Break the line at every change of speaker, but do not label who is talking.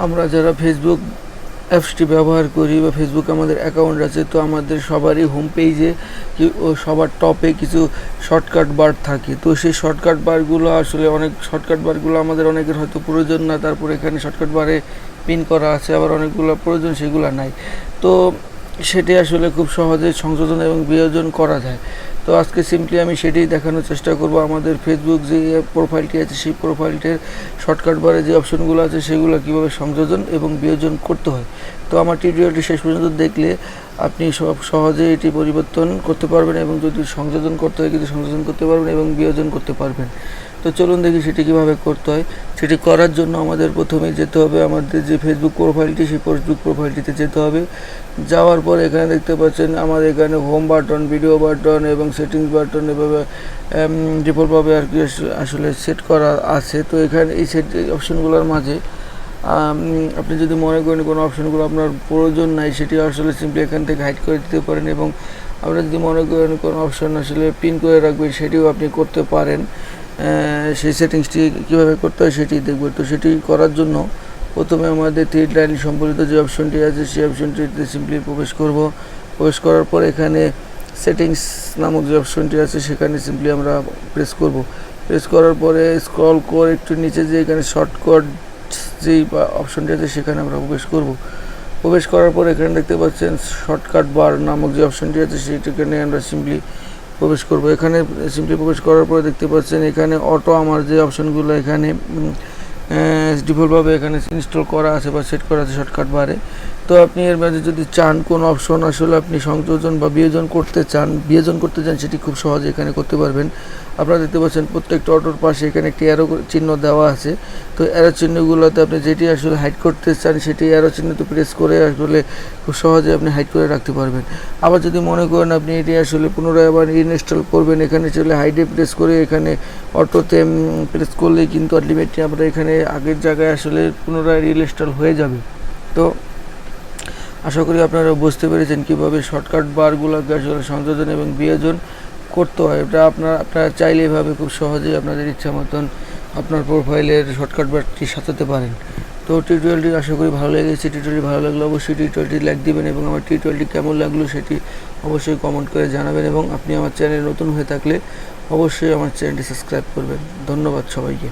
আমরা যারা ফেসবুক অ্যাপসটি ব্যবহার করি বা ফেসবুক আমাদের অ্যাকাউন্ট আছে, তো আমাদের সবারই হোম পেজে ও সবার টপে কিছু শর্টকাট বার থাকে। তো সেই শর্টকাট বারগুলো আসলে অনেক শর্টকাট বারগুলো আমাদের অনেকের হয়তো প্রয়োজন না, তারপর এখানে শর্টকাট বারে পিন করা আছে, আবার অনেকগুলো প্রয়োজন সেগুলো নাই। তো সেটি আসলে খুব সহজে সংযোজন এবং বিয়োজন করা যায়। তো আজকে সিম্পলি আমি সেটাই দেখানোর চেষ্টা করব। আমাদের ফেসবুক যে প্রোফাইলটি আছে সেই প্রোফাইলটির শর্টকাট বারে যে অপশনগুলো আছে সেগুলো কীভাবে সংযোজন এবং বিয়োজন করতে হয়। তো আমার টিউটোরিয়ালটি শেষ পর্যন্ত দেখলে আপনি সহজে এটি পরিবর্তন করতে পারবেন এবং যদি সংযোজন করতে হয় কিন্তু সংযোজন করতে পারবেন এবং বিয়োজন করতে পারবেন। তো চলুন দেখি সেটি কীভাবে করতে হয়। সেটি করার জন্য আমাদের প্রথমে যেতে হবে আমাদের যে ফেসবুক প্রোফাইলটি, সেই ফেসবুক প্রোফাইলটিতে যেতে হবে। যাওয়ার পর এখানে দেখতে পাচ্ছেন আমাদের এখানে হোম বাটন, ভিডিও বাটন এবং সেটিংস বাটন এভাবে ডিফল্টভাবে আর কি আসলে সেট করা আছে। তো এখানে এই সেট অপশনগুলোর মাঝে আপনি যদি মনে করেন কোনো অপশনগুলো আপনার প্রয়োজন নাই, সেটি আসলে সিম্পলি এখান থেকে হাইড করে দিতে পারেন। এবং আপনারা যদি মনে করেন কোনো অপশন আসলে পিন করে রাখবেন, সেটিও আপনি করতে পারেন। সেই সেটিংসটি কীভাবে করতে হয় সেটি দেখব। তো সেটি করার জন্য প্রথমে আমাদের থ্রি লাইন সম্বলিত যে অপশনটি আছে সেই অপশনটিতে সিম্পলি প্রবেশ করব। প্রবেশ করার পর এখানে সেটিংস নামক যে অপশনটি আছে সেখানে সিম্পলি আমরা প্রেস করব। প্রেস করার পরে স্ক্রল করে একটু নিচে যে এখানে শর্টকাট যেই অপশনটি আছে সেখানে আমরা প্রবেশ করব। প্রবেশ করার পর এখানে দেখতে পাচ্ছেন শর্টকাট বার নামক যে অপশনটি আছে সেইটাখানে আমরা সিম্পলি প্রবেশ করব। এখানে সিম্পলি প্রবেশ করার পরে দেখতে পাচ্ছেন এখানে অটো আমার যে অপশনগুলো এখানে ডিফল্টভাবে এখানে ইনস্টল করা আছে বা সেট করা আছে শর্টকাট বারে। তো আপনি এর মাঝে যদি চান কোন অপশন আসলে আপনি সংযোজন বা বিয়োজন করতে চান সেটি খুব সহজে এখানে করতে পারবেন। আপনারা দেখতে পাচ্ছেন প্রত্যেকটা অটোর পাশে এখানে একটি অ্যারো চিহ্ন দেওয়া আছে। তো অ্যারো চিহ্নগুলোতে আপনি যেটি আসলে হাইড করতে চান সেটি অ্যারো চিহ্নতে প্রেস করে আসলে খুব সহজে আপনি হাইড করে রাখতে পারবেন। আবার যদি মনে করেন আপনি এটি আসলে পুনরায় আবার ইনস্টল করবেন, এখানে চলে হাইডে প্রেস করে এখানে অটোতে প্রেস করলেই কিন্তু আলটিমেটলি আমরা এখানে আগের জায়গায় আসলে পুনরায় রিইনস্টল হয়ে যাবে। তো আশা করি আপনারা বুঝতে পেরেছেন কীভাবে শর্টকাট বারগুলোকে আসলে সংযোজন এবং বিয়োজন করতে হয়। এটা আপনারা চাইলে এভাবে খুব সহজেই আপনাদের ইচ্ছা মতন আপনার প্রোফাইলের শর্টকাট বারটি সাজাতে পারেন। তো টিউটোরিয়ালটি আশা করি ভালো লেগেছে। টিউটোরিয়ালটি ভালো লাগলে অবশ্যই টিউটোরিয়ালটি লাইক দিবেন এবং আমার টিউটোরিয়ালটি কেমন লাগলো সেটি অবশ্যই কমেন্ট করে জানাবেন এবং আপনি আমার চ্যানেলে নতুন হয়ে থাকলে অবশ্যই আমার চ্যানেলটি সাবস্ক্রাইব করবেন। ধন্যবাদ সবাইকে।